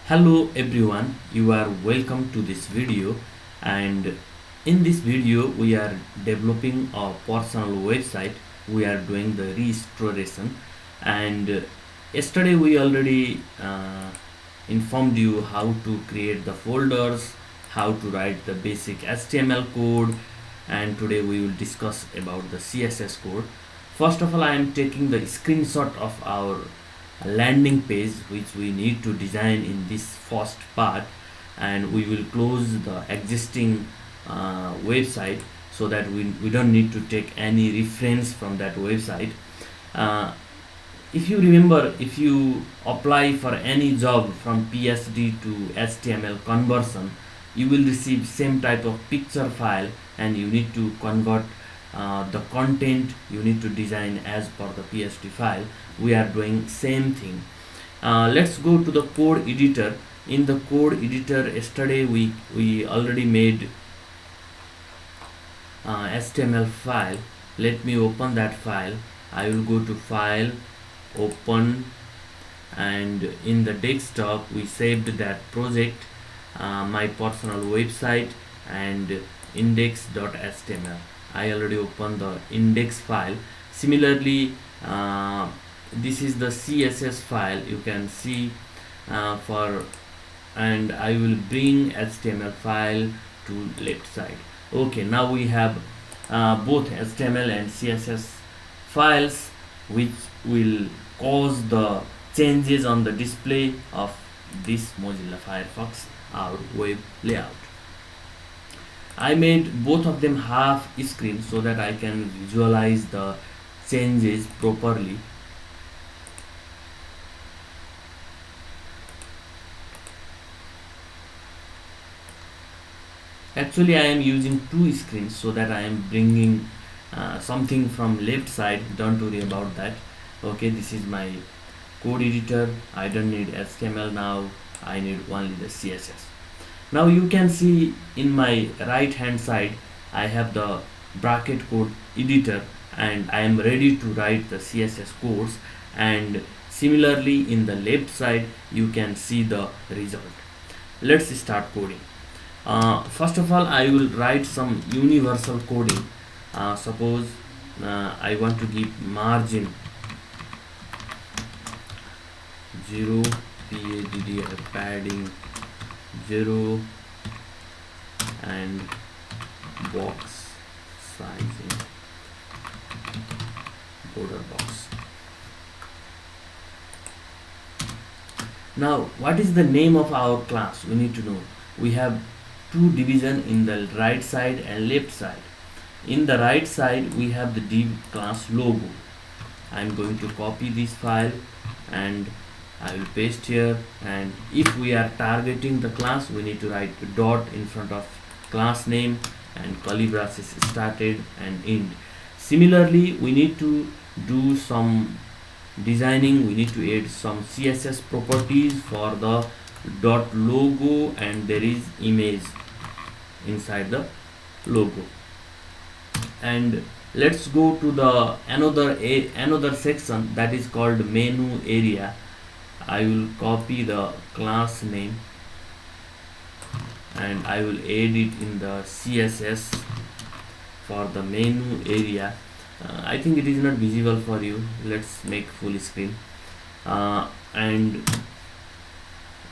Hello everyone, you are welcome to this video, and in this video we are developing a personal website. We are doing the restoration, and yesterday we already informed you how to create the folders, how to write the basic HTML code, and today we will discuss about the CSS code. First of all, I am taking the screenshot of our landing page which we need to design in this first part, and we will close the existing website so that we don't need to take any reference from that website. uh, if you remember, if you apply for any job from PSD to HTML conversion, you will receive same type of picture file, and you need to convert the content. You need to design as per the PSD file. We are doing same thing. Let's go to the code editor. In the code editor, yesterday we already made HTML file. Let me open that file. I will go to file, open, and in the desktop we saved that project, my personal website and index.html. I already opened the index file. Similarly, this is the CSS file, you can see, for and I will bring HTML file to left side. Okay, now we have both HTML and CSS files, which will cause the changes on the display of this Mozilla Firefox, our web layout. I made both of them half screen so that I can visualize the changes properly. Actually, I am using two screens so that I am bringing something from left side. Don't worry about that. Okay, this is my code editor. I don't need HTML now. I need only the CSS. Now you can see in my right hand side I have the bracket code editor, and I am ready to write the CSS codes, and similarly in the left side you can see the result. Let's start coding. First of all, I will write some universal coding. Suppose I want to give margin 0, padding 0, and box sizing border box. Now, what is the name of our class? We need to know. We have two division in the right side and left side. In the right side we have the div class logo. I am going to copy this file and I will paste here, and if we are targeting the class, we need to write dot in front of class name and curly braces started and end. Similarly, we need to do some designing. We need to add some CSS properties for the dot logo, and there is image inside the logo. And let's go to the another section that is called menu area. I will copy the class name and I will add it in the CSS for the menu area. I think it is not visible for you. Let's make full screen, and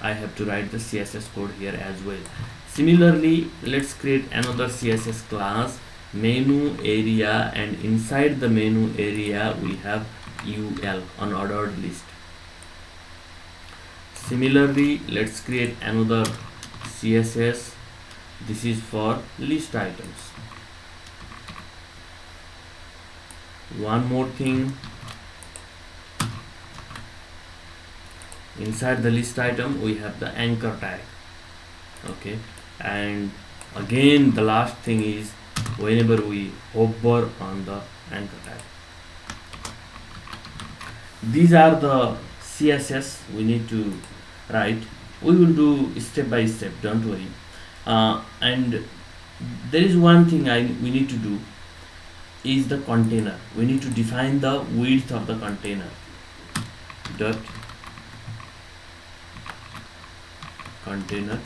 I have to write the CSS code here as well. Similarly, let's create another CSS class, menu area, and inside the menu area we have UL, unordered list. Similarly, let's create another CSS. This is for list items. One more thing, inside the list item we have the anchor tag. Okay, and again the last thing is whenever we hover on the anchor tag. These are the CSS we need to write. We will do step by step, don't worry. And there is one thing we need to do is the container. We need to define the width of the container. Dot container.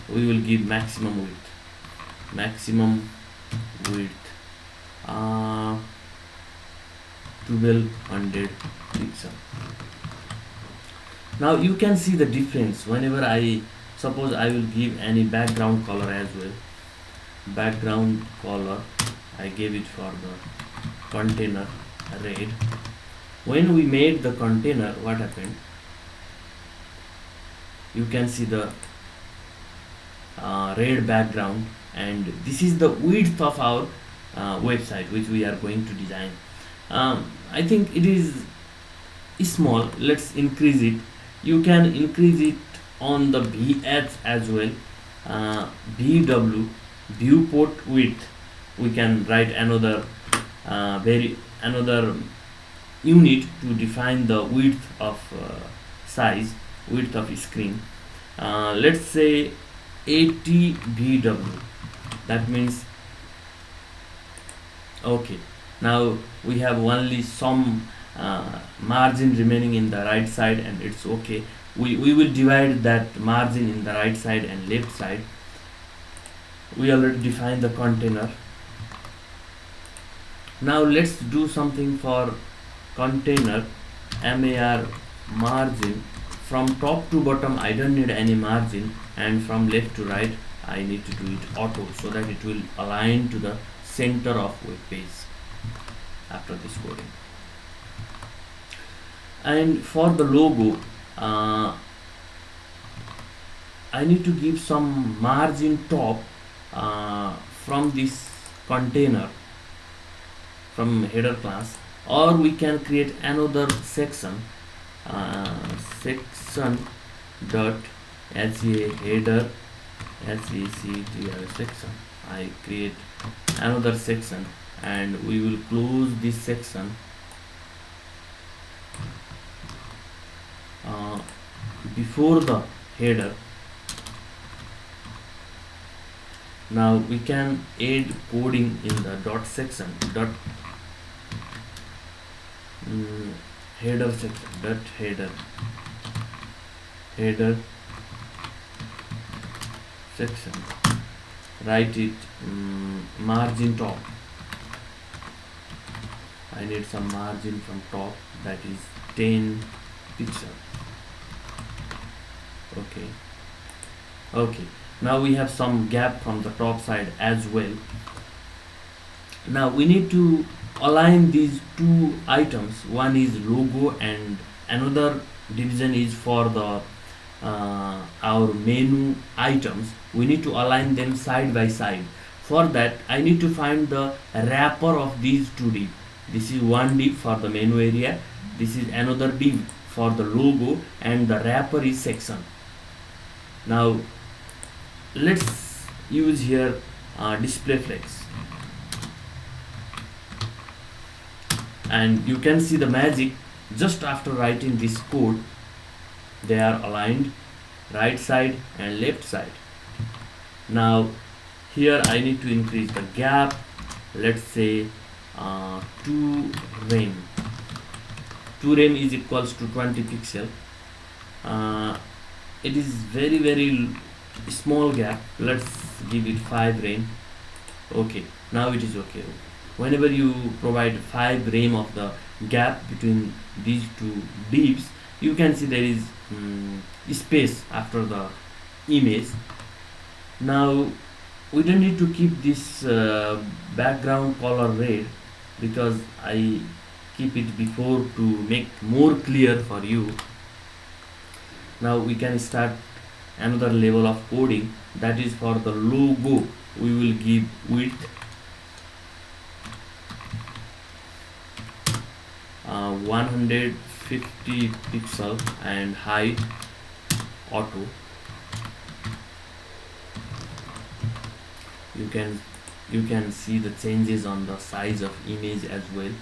We will give maximum width uh, 1200 pixel. Now you can see the difference whenever I suppose I will give any background color as well. Background color I gave it for the container red. When we made the container, what happened? You can see the red background, and this is the width of our website which we are going to design. I think it is small. Let's increase it. You can increase it on the VH as well. VW, viewport width. We can write another another unit to define the width of size, width of screen. Let's say 80 VW. That means okay. Now we have only some margin remaining in the right side, and it's okay. We will divide that margin in the right side and left side. We already defined the container. Now let's do something for container. MAR margin from top to bottom I don't need any margin, and from left to right I need to do it auto so that it will align to the center of web page after this coding. And for the logo, I need to give some margin top from this container, from header class, or we can create another section, section dot header section. I create another section, and we will close this section before the header. Now we can add coding in the dot section, dot header section, dot header section. Write it margin top. I need some margin from top, that is 10 pixel. Okay, now we have some gap from the top side as well. Now we need to align these two items. One is logo and another division is for the our menu items. We need to align them side by side. For that I need to find the wrapper of these two div. This is one div for the menu area, this is another div for the logo, and the wrapper is section. Now let's use here display flex, and you can see the magic. Just after writing this code, they are aligned right side and left side. Now here I need to increase the gap, let's say 2 rem. 2 rem is equals to 20 pixel. It is very small gap. Let's give it 5 rem. Okay, now it is okay. Whenever you provide 5 rem of the gap between these two divs, you can see there is space after the image. Now we don't need to keep this background color red, because I keep it before to make more clear for you. Now we can start another level of coding, that is for the logo. We will give width 150 pixel and height auto. You can see the changes on the size of image as well.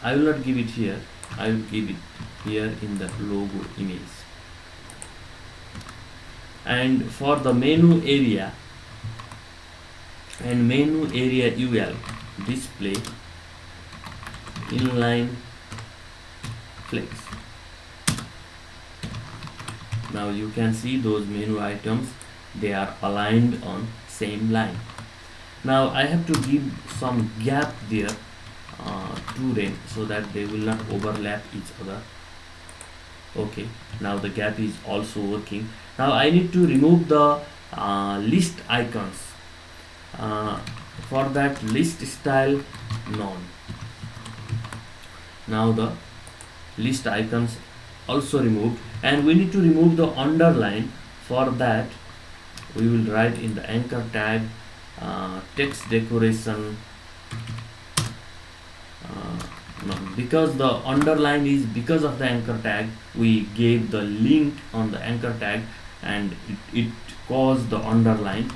I will not give it here, I will give it here in the logo image. And for the menu area and menu area UL, display inline flex. Now you can see those menu items, they are aligned on same line. Now I have to give some gap there to them so that they will not overlap each other. Okay, now the gap is also working. Now I need to remove the list icons. uh, for that, list style none. Now the list icons also removed, and we need to remove the underline. For that, we will write in the anchor tag text decoration none, because the underline is because of the anchor tag. We gave the link on the anchor tag and it caused the underline.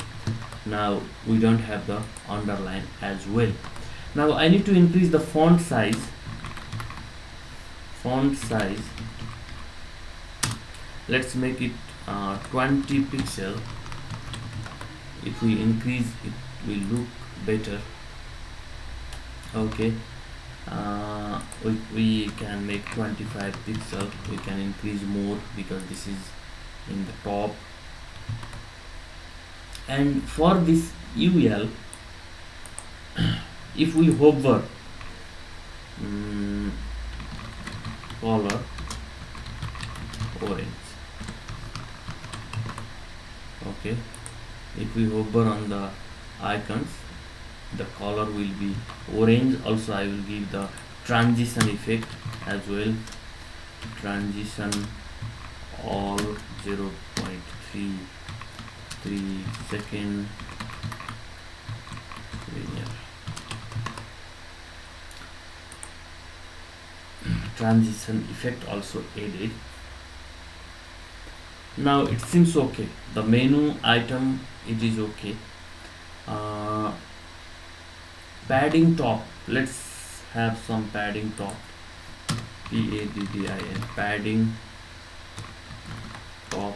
Now we don't have the underline as well. Now I need to increase the font size. Let's make it 20 pixel. If we increase, it will look better. Okay, we can make 25 pixel. We can increase more because this is in the top. And for this UL, if we hover color orange, okay, if we hover on the icons, the color will be orange. Also I will give the transition effect as well. Transition all 0.33 second linear. Transition effect also added. Now it seems okay. The menu item, it is okay. Padding top, let's have some padding top. PADDIN, padding top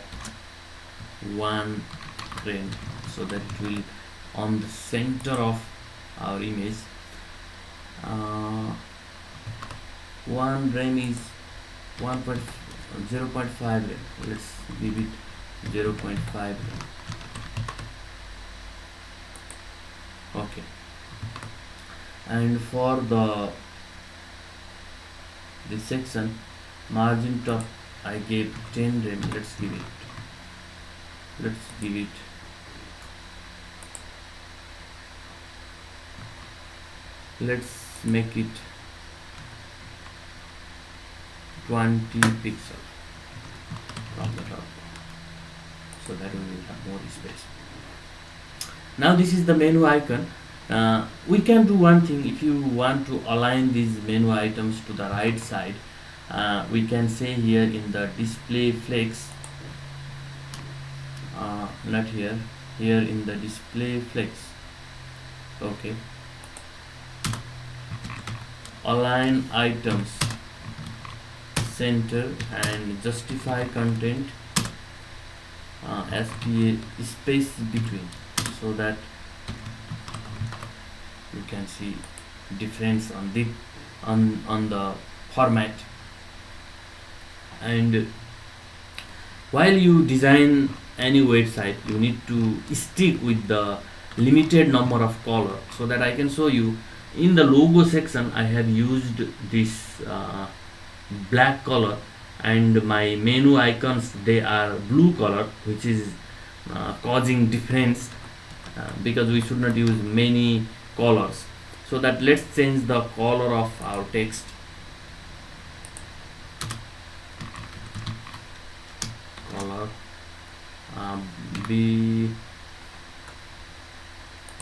1 rem, so that it will on the center of our image. 1 rem is 0.5 rem. Let's give it 0.5 rem. Okay, and for this section, margin top, I gave 10 rem. Let's give it let's make it 20 pixel from the top, so that we will have more space. Now this is the menu icon. We can do one thing. If you want to align these menu items to the right side, we can say here in the display flex, not here, here in the display flex, okay, align items center and justify content SPA space between, so that you can see difference on the format. And while you design any website, you need to stick with the limited number of color, so that I can show you. In the logo section, I have used this black color, and my menu icons, they are blue color, which is causing difference, because we should not use many colors. So that let's change the color of our text. Color be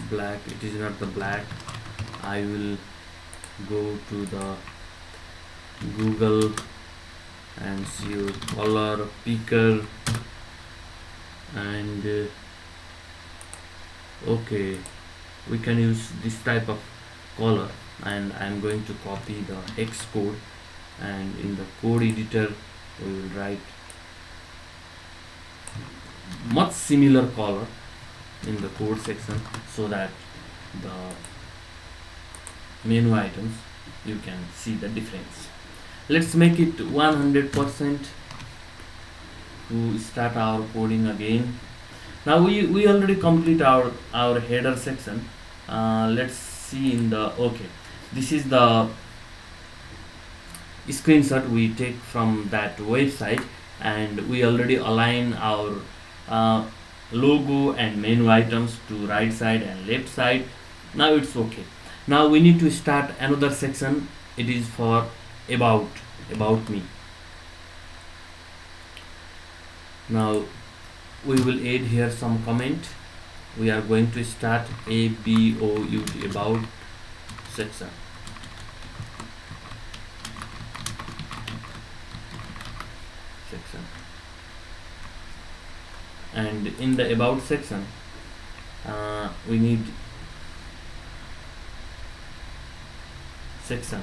black. It is not the black. I will go to the Google and see color picker, and okay, we can use this type of color, and I'm going to copy the hex code, and in the code editor we will write much similar color in the code section, so that the menu items, you can see the difference. Let's make it 100%. to start our coding again. Now we already complete our header section. Let's see in the okay, this is the screenshot we take from that website, and we already align our uh, logo and menu items to right side and left side. Now it's okay. Now we need to start another section. It is for about about me. Now we will add here some comment. We are going to start about about section. section and in the about section we need section.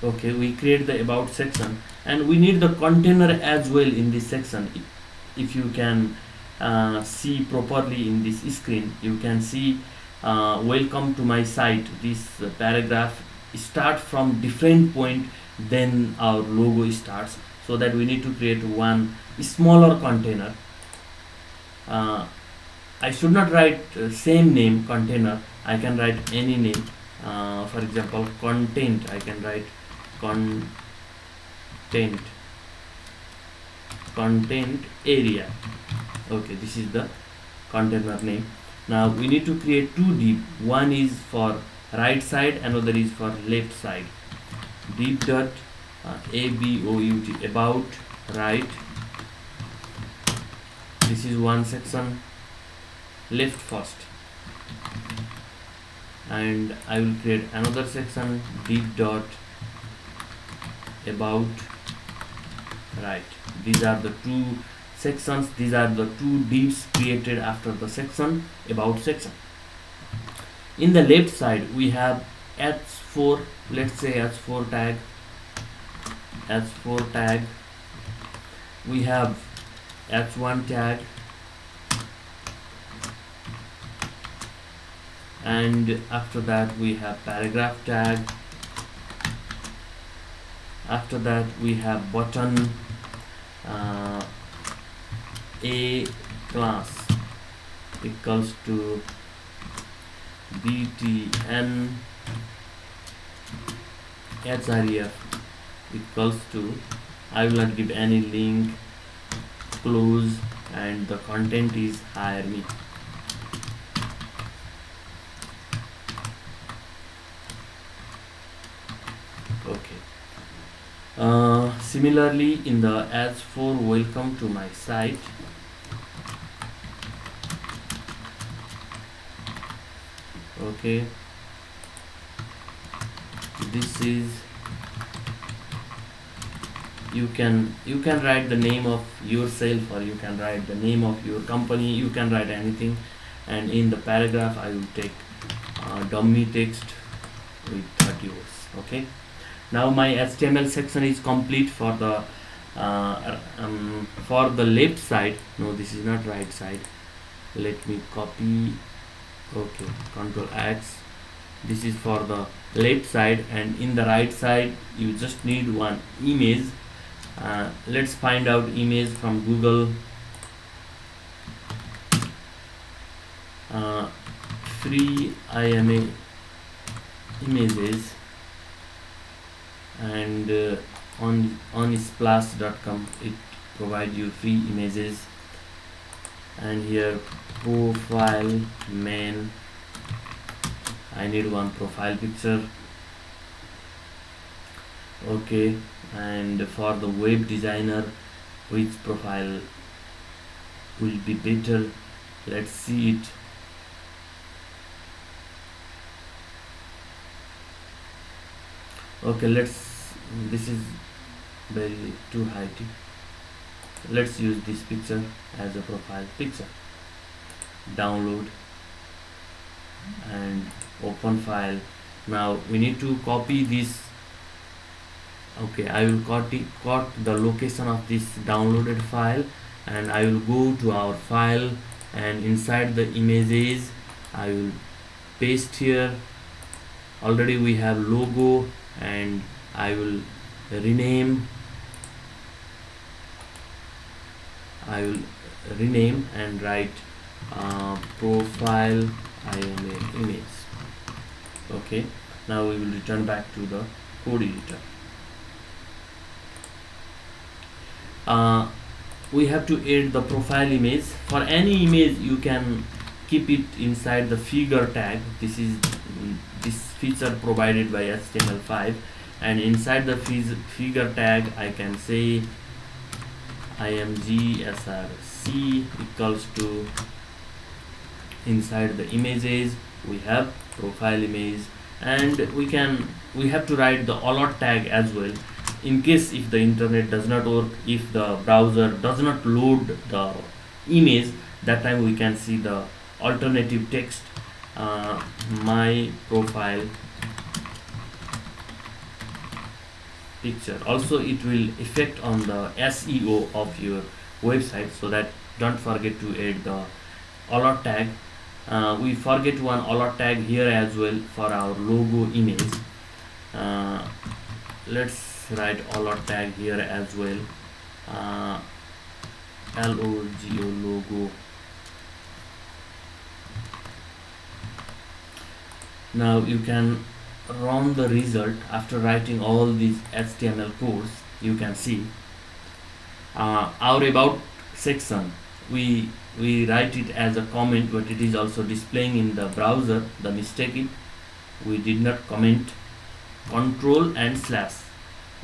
Okay, we create the about section, and we need the container as well in this section. If you can see properly in this screen, you can see welcome to my site. This paragraph start from different point then our logo starts, so that we need to create one smaller container. uh, I should not write same name container. I can write any name. For example, content, I can write content content area. Okay, this is the container name. Now we need to create two div. One is for right side, another is for left side. Div dot about right. This is one section, left first, and I will create another section, div dot about right. These are the two sections. These are the two divs created after the section about section. In the left side we have h4, let's say h4 tag, h4 tag. We have h1 tag, and after that we have paragraph tag. After that we have button, a class equals to btn href equals to, I will not give any link, close, and the content is hire me. Okay. Similarly, in the as for welcome to my site, okay, this is, you can write the name of yourself, or you can write the name of your company. You can write anything, and in the paragraph I will take dummy text with 30 words. Okay, now my HTML section is complete for the left side. No, this is not right side. Let me copy. Okay, Control X. This is for the left side, and in the right side you just need one image. Let's find out image from Google. Free IMA images, and on splash.com it provide you free images. And here profile main, I need one profile picture. Okay, and for the web designer, which profile will be better? Let's see it. Okay, this is very too high. Let's use this picture as a profile picture. Download and open file. Now we need to copy this. Okay, I will cut the location of this downloaded file, and I will go to our file and inside the images I will paste here. Already we have logo, and I will rename and write profile IMA image. Okay, now we will return back to the code editor. We have to add the profile image. For any image you can keep it inside the figure tag. This is this feature provided by HTML5, and inside the figure tag I can say imgsrc equals to, inside the images we have profile image, and we have to write the alert tag as well, in case if the internet does not work, if the browser does not load the image, that time we can see the alternative text, my profile picture. Also it will affect on the SEO of your website, so that don't forget to add the alert tag. We forget one alert tag here as well for our logo image. Let's write alert tag here as well, logo. Now you can run the result. After writing all these HTML codes, you can see our about section, we write it as a comment, but it is also displaying in the browser. The mistake is we did not comment. Control and slash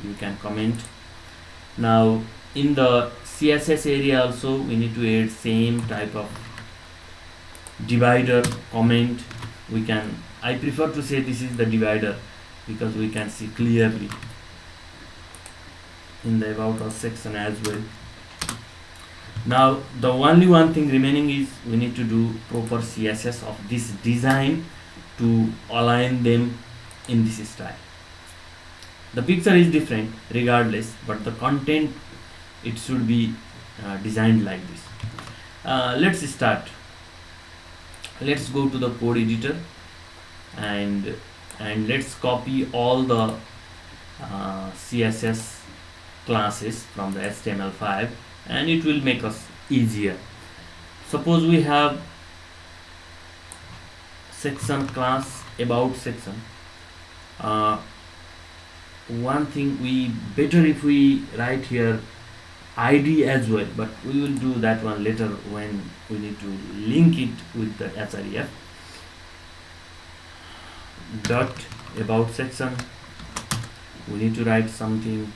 you can comment. Now in the CSS area also we need to add same type of divider comment. We can, I prefer to say this is the divider because we can see clearly in the about us section as well. Now the only one thing remaining is we need to do proper CSS of this design to align them in this style. The picture is different regardless, but the content, it should be designed like this. Let's start. Let's go to the code editor, and let's copy all the CSS classes from the HTML5, and it will make us easier. Suppose we have section class, about section. One thing, we better if we write here ID as well, but we will do that one later when we need to link it with the href. Dot about section, we need to write something,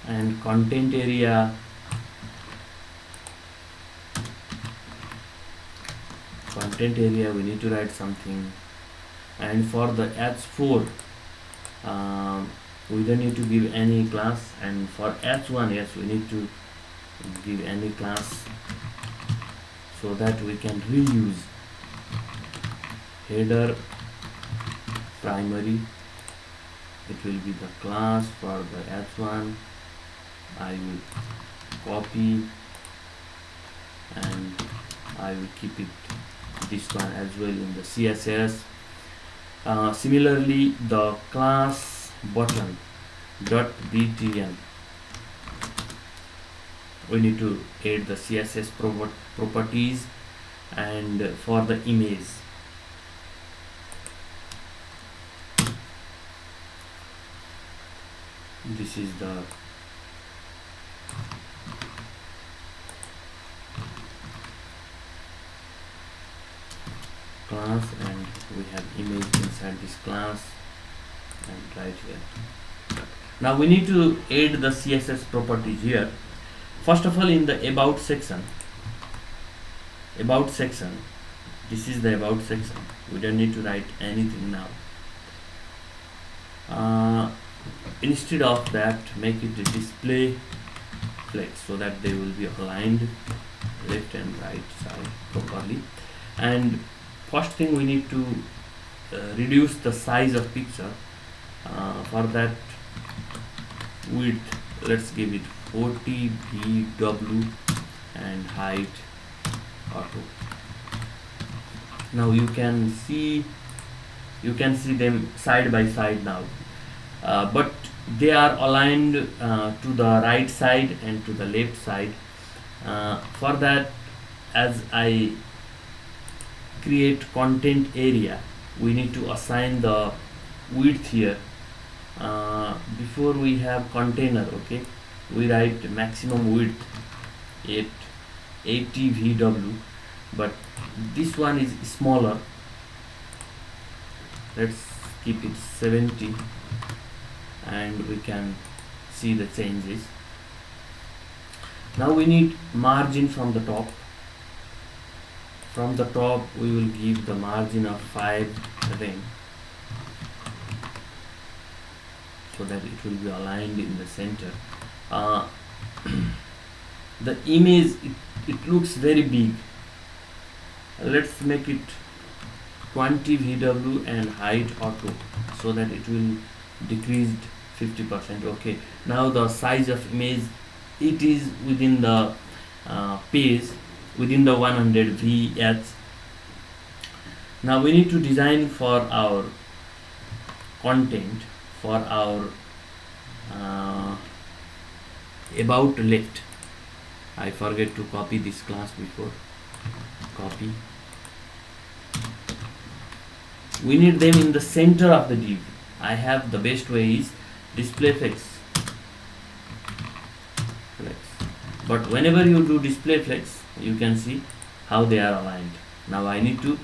and content area, we need to write something, and for the h4 we don't need to give any class, and for h1 yes we need to give any class so that we can reuse. Header primary, it will be the class for the h1. I will copy and I will keep it this one as well in the CSS. Similarly, the class button dot btn, we need to add the CSS properties, and for the image, this is the class, and we have image inside this class, and right here. Now we need to add the CSS properties here. First of all, in the about section, this is the about section. We don't need to write anything now. Instead of that, make it a display flex so that they will be aligned left and right side properly. And first thing, we need to reduce the size of picture. For that, width, let's give it 40 bw, and height auto. Now you can see them side by side now, but they are aligned to the right side and to the left side. For that, as I create content area, we need to assign the width here. Before we have container, okay, we write maximum width at 80 VW, but this one is smaller. Let's keep it 70 and we can see the changes. Now we need margin from the top. From the top we will give the margin of 5 rem, so that it will be aligned in the center. The image, it looks very big. Let's make it 20 VW and height auto, so that it will decrease 50%. Okay, now the size of image, it is within the page, within the 100 VH. Now we need to design for our content, for our about left. I forget to copy this class before. Copy. We need them in the center of the div. I have the best way is display flex. But whenever you do display flex, you can see how they are aligned. Now I need to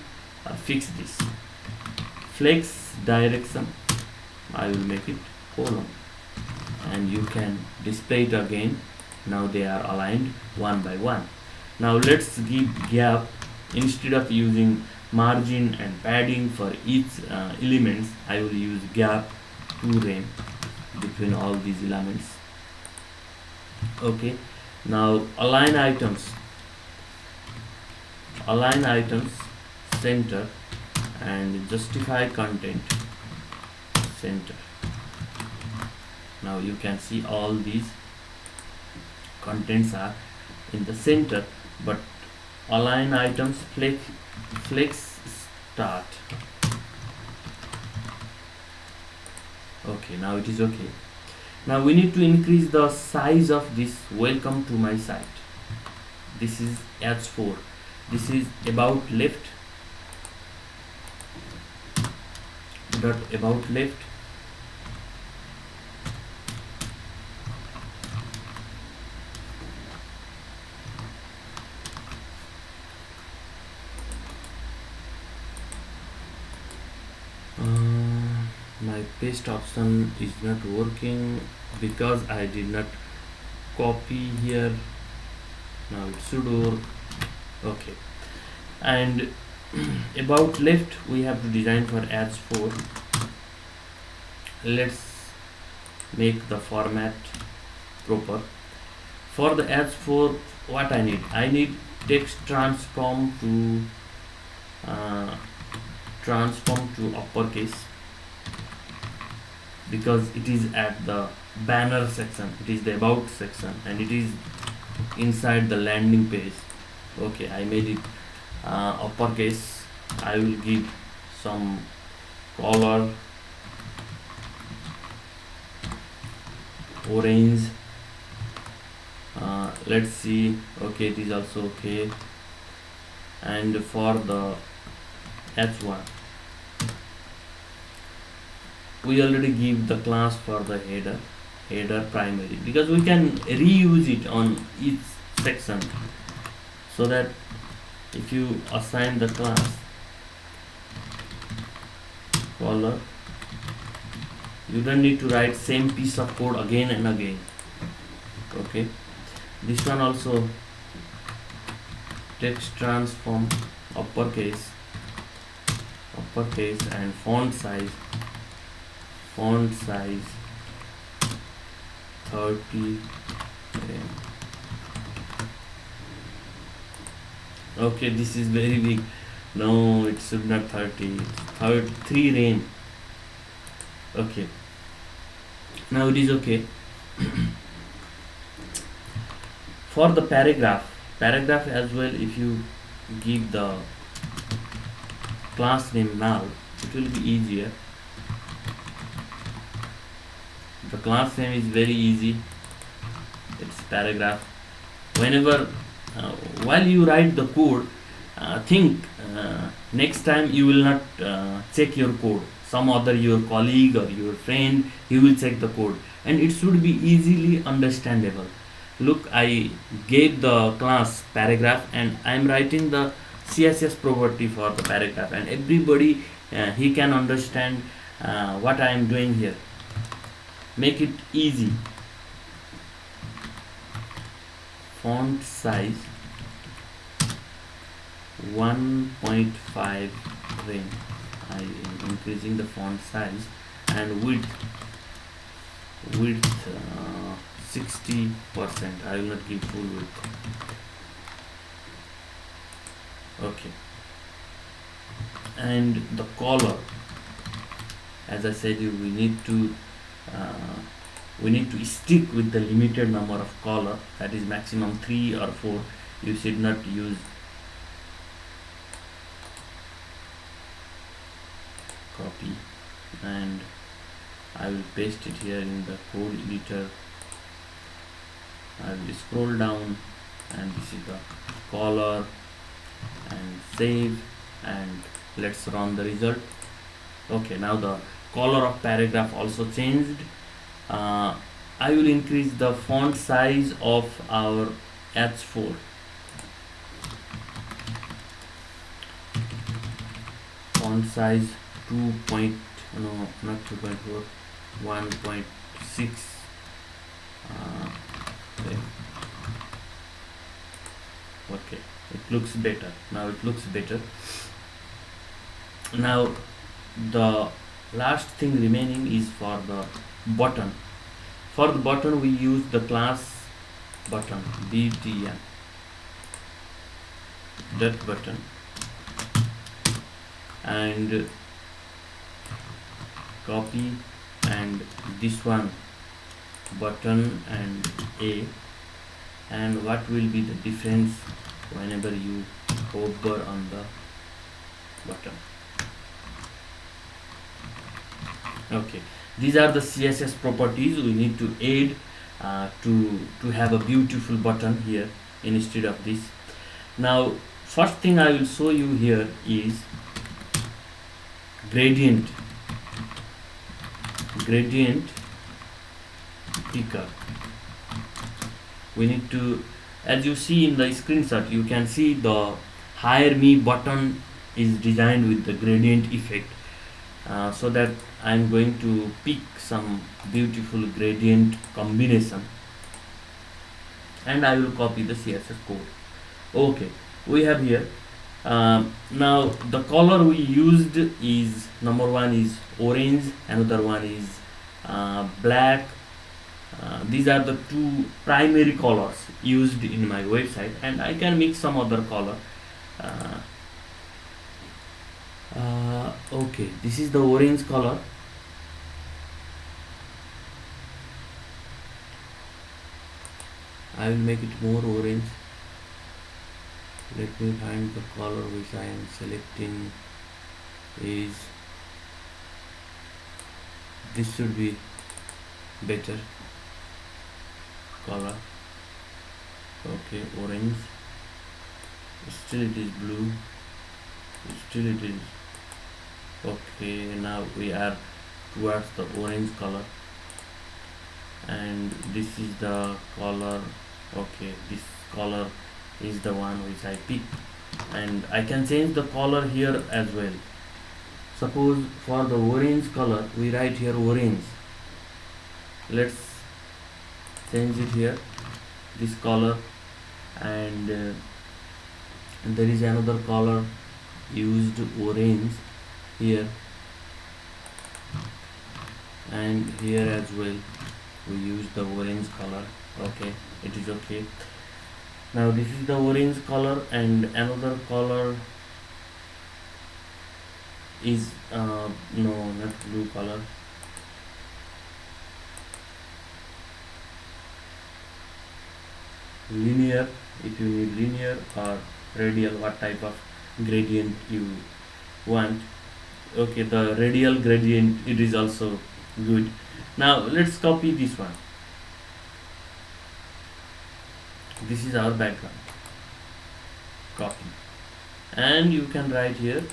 fix this. Flex direction, I will make it column, and you can display it again. Now they are aligned one by one. Now let's give gap. Instead of using margin and padding for each elements, I will use gap 2 rem between all these elements. Okay, now align items center, and justify content center. Now you can see all these contents are in the center, but align items flex start. Okay, now it is okay. Now we need to increase the size of this welcome to my site. This is H4. This is about left. Dot about left. My paste option is not working because I did not copy here. Now it should work. Okay, and about left we have to design for H4. Let's make the format proper. For the H4, what I need text transform to uppercase, because it is at the banner section, it is the about section, and it is inside the landing page. Okay, I made it uppercase. I will give some color, orange. Let's see. Okay, it is also okay. And for the H1, we already give the class for the header primary, because we can reuse it on each section, so that if you assign the class color, you don't need to write same piece of code again and again. Okay, this one also text transform uppercase, and font size 30 rem. Okay, this is very big. No, it should not 30, it's 3 rem. Okay, now it is okay. For the paragraph as well, if you give the class name null, it will be easier. The class name is very easy, it's paragraph. Whenever while you write the code, think next time you will not check your code, some other your colleague or your friend, he will check the code, and it should be easily understandable. Look, I gave the class paragraph and I am writing the css property for the paragraph, and everybody he can understand what I am doing here. Make it easy. Font size 1.5 range. I am increasing the font size, and width 60%. I will not give full width. Okay. And the color, as I said, we need to stick with the limited number of color, that is maximum 3 or 4. You should not use copy, and I will paste it here in the code editor. I will scroll down, and this is the color, and save, and let's run the result. Okay, now the color of paragraph also changed. I will increase the font size of our H4. Font size 2 point, no, not 2.4, 1.6. Okay, it looks better. Now it looks better. Now the last thing remaining is for the button. For the button we use the class button, btn that button, and copy, and this one button and a, and what will be the difference whenever you hover on the button. Okay, these are the css properties we need to add to have a beautiful button here instead of this. Now first thing I will show you here is gradient picker. We need to, as you see in the screenshot, you can see the hire me button is designed with the gradient effect, so that I am going to pick some beautiful gradient combination, and I will copy the css code. Okay, we have here now the color we used is, number one is orange, another one is black. These are the two primary colors used in my website, and I can mix some other color. Okay, this is the orange color. I will make it more orange. Let me find the color which I am selecting. Is this should be better color. Okay, orange. Still it is blue. Still it is okay. Now we are towards the orange color, and this is the color. Okay, this color is the one which I picked, and I can change the color here as well. Suppose for the orange color we write here orange. Let's change it here, this color, and there is another color used, orange, here, and here as well we use the orange color. Okay, it is okay. Now this is the orange color, and another color is no, not blue color. Linear, if you need linear, or radial, what type of gradient you want. Okay, the radial gradient, it is also good. Now let's copy this one. This is our background. Copy, and you can write here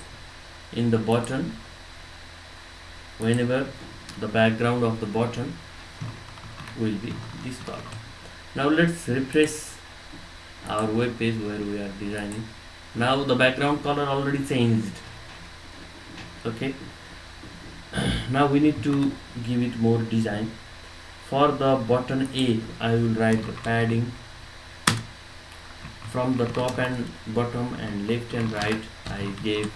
in the button, whenever the background of the button will be this color. Now let's refresh our web page where we are designing. Now the background color already changed. Okay, now we need to give it more design. For the button A, I will write the padding from the top and bottom and left and right. I gave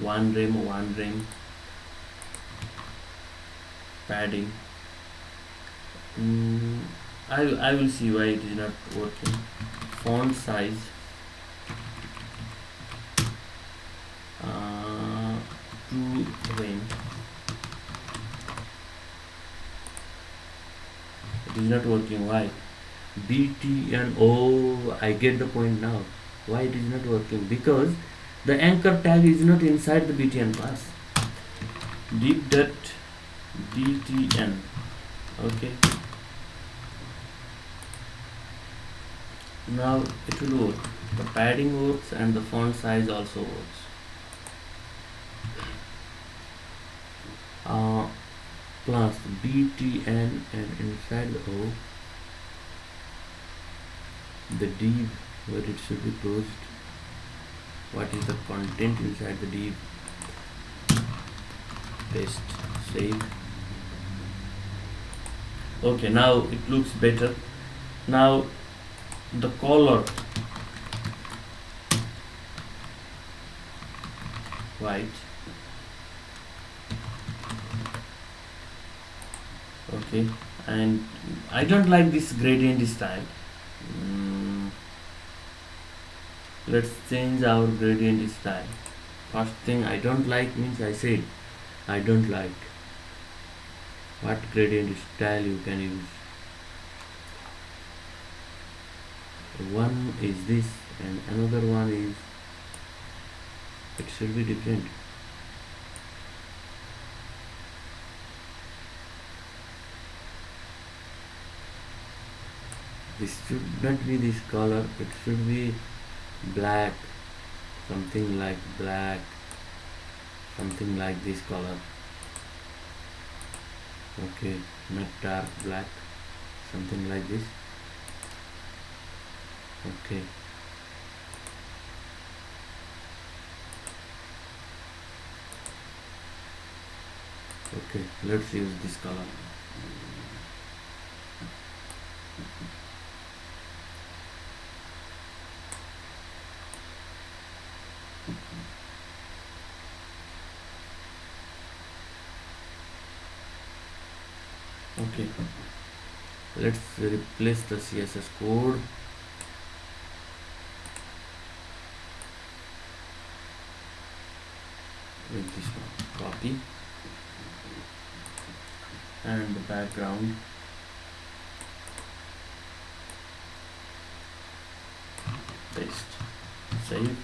1 rem padding. I will see why it is not working. Font size, 2 rem. It is not working. Why? BTN. Oh, I get the point now. Why it is not working? Because the anchor tag is not inside the BTN class. div.btn. Okay. Now it will work. The padding works and the font size also works. Plus BTN, and inside the O, the div where it should be closed. What is the content inside the div? Paste, save. Okay, now it looks better. Now the color, white. Okay, and I don't like this gradient style. Let's change our gradient style. First thing I don't like means I said I don't like. What gradient style you can use? One is this and another one is, it should be different. This should not be this color, it should be black, something like black, something like this color. Okay, not dark black, something like this. Okay, okay, let's use this color. Okay, let's replace the CSS code. With this one, copy, and the background, paste, save,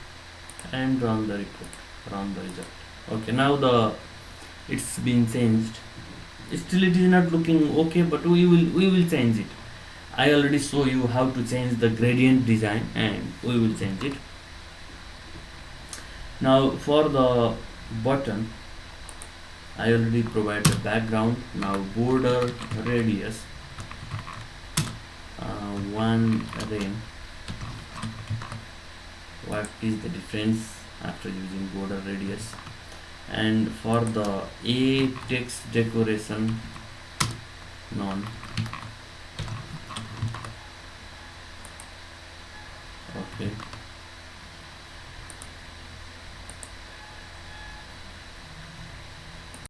and run the report, run the result. Okay, now it's been changed. Still it is not looking okay, but we will change it. I already show you how to change the gradient design, and we will change it. Now for the button, I already provide the background. Now border radius, 1 rem. What is the difference after using border radius? And for the A text decoration, none. Okay.